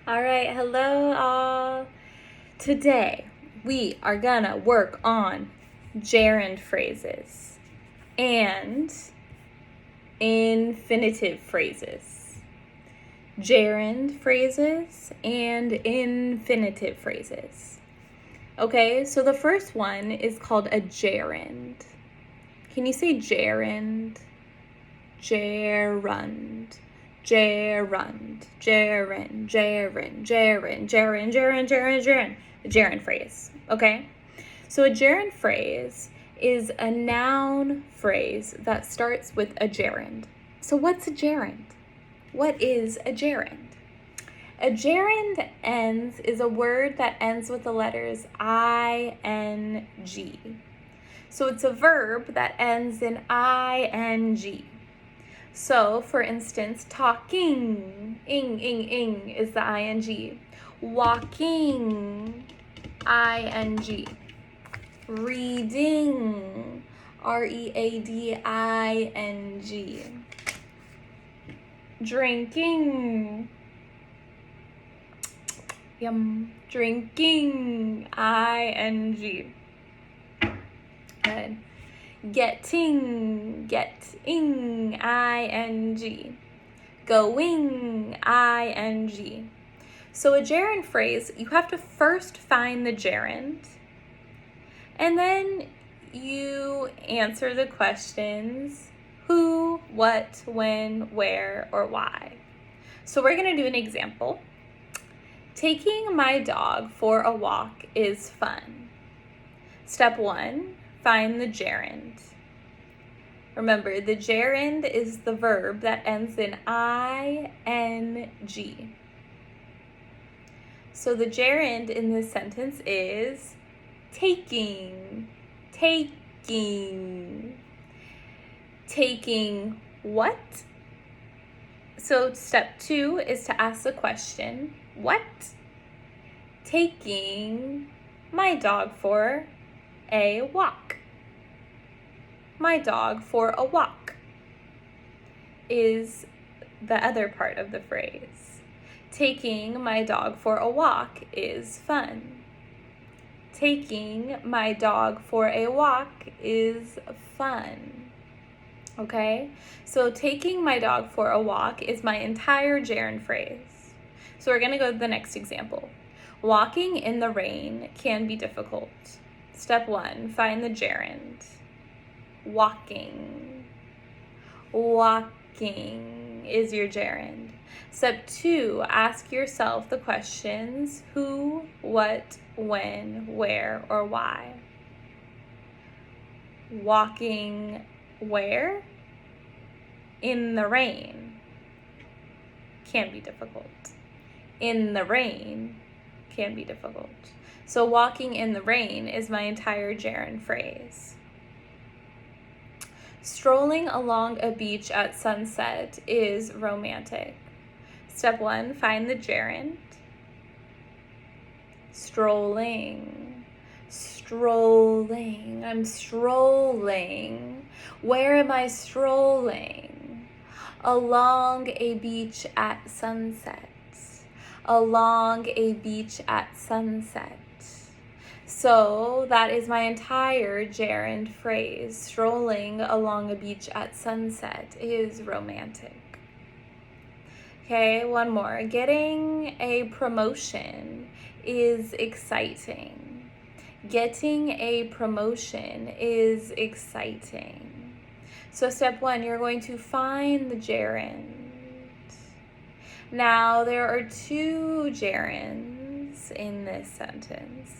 All right, hello all. Today we are gonna work on gerund phrases and infinitive phrases. Gerund phrases and infinitive phrases. Okay, so the first one is called a gerund. Can you say gerund? Gerund. Gerund, gerund, gerund, gerund, gerund, gerund, gerund, gerund. The gerund phrase, okay? So a gerund phrase is a noun phrase that starts with a gerund. So what's a gerund? What is a gerund? A gerund is a word that ends with the letters ing. So it's a verb that ends in ing. So, for instance, talking, ing is the ing. Walking, ing. Reading, reading. Drinking, drinking, ing. Good. Getting, ing. Going, ing. So a gerund phrase, you have to first find the gerund, and then you answer the questions who, what, when, where, or why. So we're going to do an example. Taking my dog for a walk is fun. Step 1. Find the gerund. Remember, the gerund is the verb that ends in ing. So the gerund in this sentence is taking. Taking what? So step 2 is to ask the question, what? Taking my dog for a walk. My dog for a walk is the other part of the phrase. Taking my dog for a walk is fun. Taking my dog for a walk is fun. Okay? So taking my dog for a walk is my entire gerund phrase. So we're going to go to the next example. Walking in the rain can be difficult. Step 1, find the gerund. Walking. Walking is your gerund. Step 2, ask yourself the questions who, what, when, where, or why. Walking where? In the rain. Can be difficult. In the rain can be difficult. So walking in the rain is my entire gerund phrase. Strolling along a beach at sunset is romantic. Step 1, find the gerund. Strolling. Strolling. I'm strolling. Where am I strolling? Along a beach at sunset. Along a beach at sunset. So that is my entire gerund phrase. Strolling along a beach at sunset is romantic. Okay, one more. Getting a promotion is exciting. Getting a promotion is exciting. So step 1, you're going to find the gerund. Now, there are 2 gerunds in this sentence,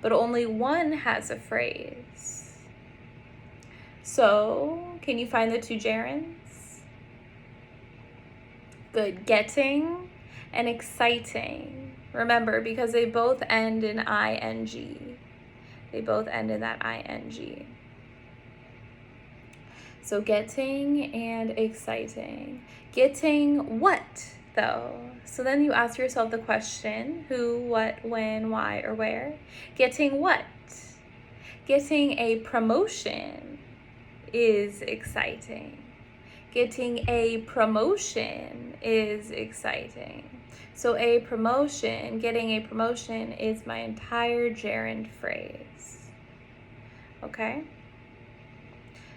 but only one has a phrase. So, can you find the 2 gerunds? Good. Getting and exciting. Remember, because they both end in ing. They both end in that ing. So, getting and exciting. Getting what, though? So then you ask yourself the question, who, what, when, why, or where. Getting what? Getting a promotion is exciting. Getting a promotion is exciting. So a promotion, getting a promotion is my entire gerund phrase. Okay?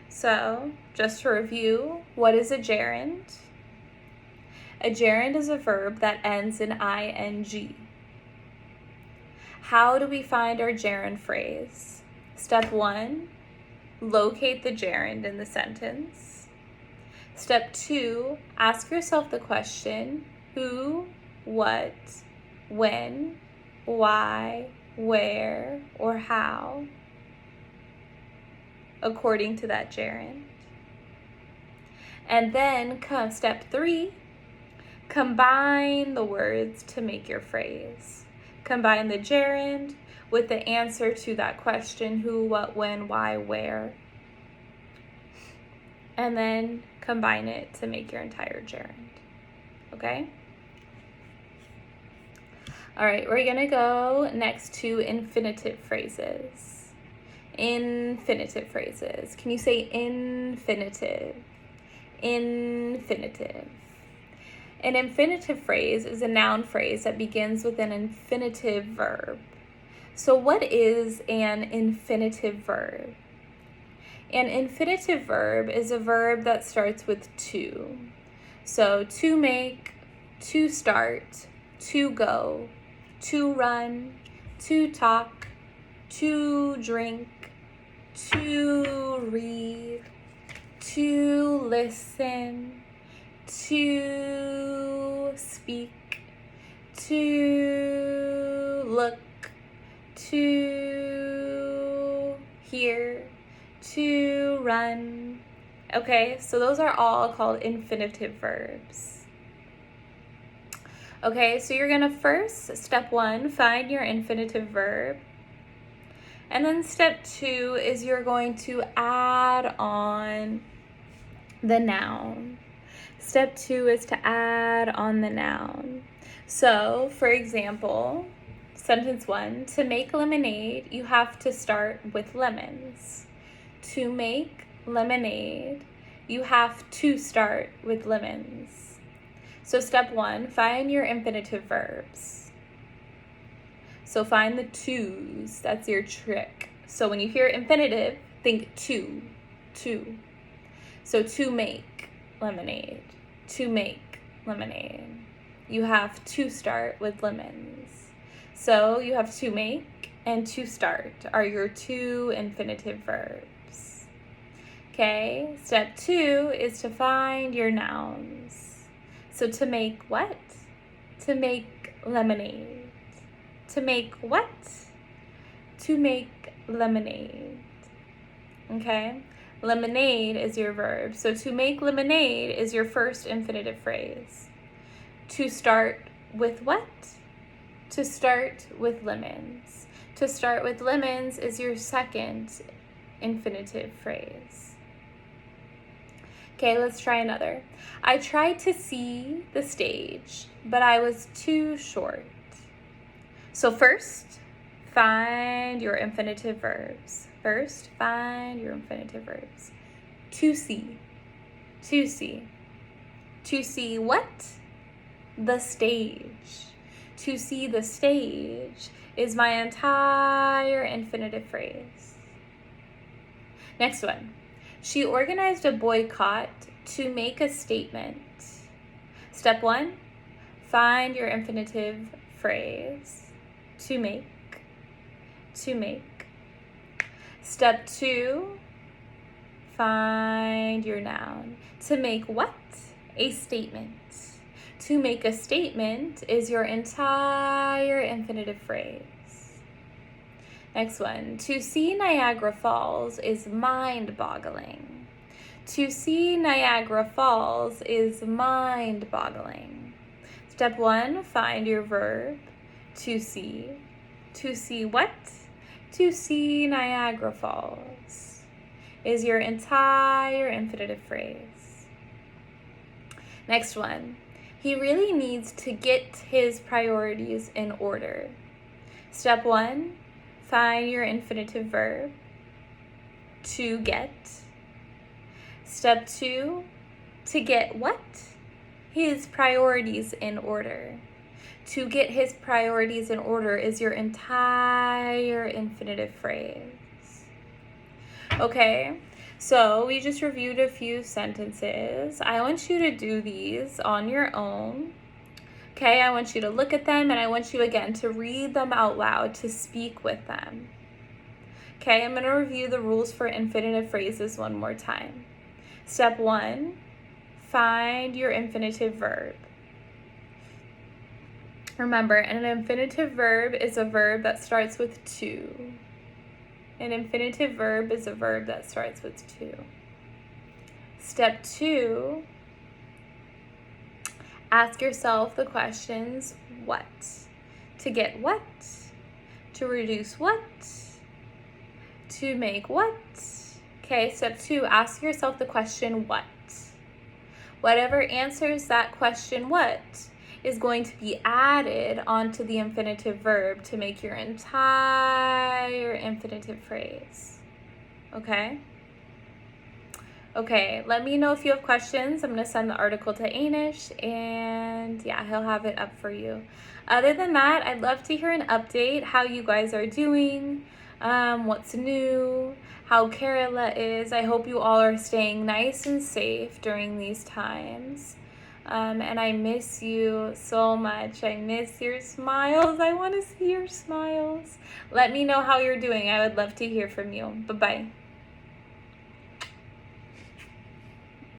So, just to review, what is a gerund? A gerund is a verb that ends in ing. How do we find our gerund phrase? Step 1, locate the gerund in the sentence. Step 2, ask yourself the question, who, what, when, why, where, or how, according to that gerund. And then come step 3, combine the words to make your phrase. Combine the gerund with the answer to that question, who, what, when, why, where. And then combine it to make your entire gerund. Okay? All right, we're gonna go next to infinitive phrases. Infinitive phrases. Can you say infinitive? Infinitive. An infinitive phrase is a noun phrase that begins with an infinitive verb. So what is an infinitive verb? An infinitive verb is a verb that starts with to. So to make, to start, to go, to run, to talk, to drink, to read, to listen, to speak, to look, to hear, to run. Okay, so those are all called infinitive verbs. Okay, so you're gonna first, step 1, find your infinitive verb. And then step 2 is you're going to add on the noun. Step 2 is to add on the noun. So, for example, sentence 1, to make lemonade, you have to start with lemons. To make lemonade, you have to start with lemons. So step 1, find your infinitive verbs. So find the to's, that's your trick. So when you hear infinitive, think to. So to make lemonade, to make lemonade. You have to start with lemons. So you have to make and to start are your two infinitive verbs. Okay, step 2 is to find your nouns. So to make what? To make lemonade. To make what? To make lemonade. Okay? Lemonade is your verb. So to make lemonade is your first infinitive phrase. To start with what? To start with lemons. To start with lemons is your second infinitive phrase. Okay, let's try another. I tried to see the stage, but I was too short. So first, find your infinitive verbs. First, find your infinitive verbs. To see. To see. To see what? The stage. To see the stage is my entire infinitive phrase. Next one. She organized a boycott to make a statement. Step 1, find your infinitive phrase. To make. To make. Step 2, find your noun. To make what? A statement. To make a statement is your entire infinitive phrase. Next one, to see Niagara Falls is mind-boggling. To see Niagara Falls is mind-boggling. Step 1, find your verb, to see. To see what? To see Niagara Falls is your entire infinitive phrase. Next one, he really needs to get his priorities in order. Step 1, find your infinitive verb, to get. Step 2, To get what? His priorities in order. To get his priorities in order is your entire infinitive phrase. Okay, so we just reviewed a few sentences. I want you to do these on your own. Okay, I want you to look at them, and I want you again to read them out loud, to speak with them. Okay, I'm going to review the rules for infinitive phrases one more time. Step 1, find your infinitive verb. Remember, an infinitive verb is a verb that starts with to. An infinitive verb is a verb that starts with to. Step 2, ask yourself the questions, what? To get what? To reduce what? To make what? Okay, step 2, ask yourself the question, what? Whatever answers that question, what, is going to be added onto the infinitive verb to make your entire infinitive phrase. Okay? Okay, let me know if you have questions. I'm going to send the article to Anish, and yeah, he'll have it up for you. Other than that, I'd love to hear an update, how you guys are doing, what's new, how Kerala is. I hope you all are staying nice and safe during these times. And I miss you so much. I miss your smiles. I want to see your smiles. Let me know how you're doing. I would love to hear from you. Bye-bye.